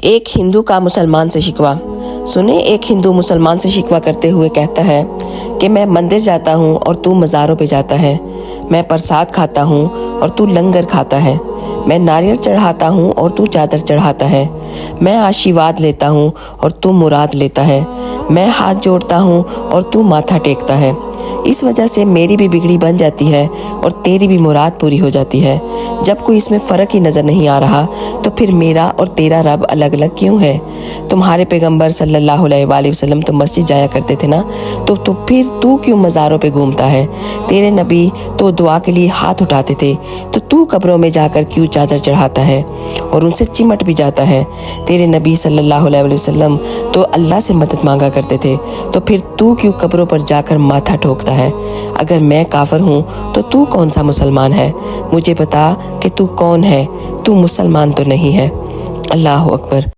एक हिंदू का मुसलमान से शिकवा। सुने, एक हिंदू मुसलमान से शिकवा करते हुए कहता है कि मैं मंदिर जाता हूँ और तू मज़ारों पे जाता है, मैं प्रसाद खाता हूँ और तू लंगर खाता है, मैं नारियल चढ़ाता हूँ और तू चादर चढ़ाता है, मैं आशीर्वाद लेता हूँ और तू मुराद लेता है, मैं हाथ जोड़ता हूँ और तू माथा टेकता है। इस वजह से मेरी भी बिगड़ी बन जाती है और तेरी भी मुराद पूरी हो जाती है। जब कोई इसमें फ़र्क ही नज़र नहीं आ रहा तो फिर मेरा और तेरा रब अलग अलग क्यों है? तुम्हारे पैगंबर सल्लल्लाहु अलैहि वसल्लम तो मस्जिद जाया करते थे ना, तो फिर तू क्यों मज़ारों पे घूमता है? तेरे नबी तो दुआ के लिए हाथ उठाते थे, तो तू कब्रों में जाकर क्यों चादर चढ़ाता है और उनसे चिमट भी जाता है? तेरे नबी सल्लल्लाहु अलैहि वसल्लम तो अल्लाह से मदद मांगा करते थे, तो फिर तू क्यों कब्रों पर जाकर माथा ठोकता है? अगर मैं काफिर हूँ तो तू कौन सा मुसलमान है? मुझे बता कि तू कौन है? तू मुसलमान तो नहीं है। अल्लाह अकबर।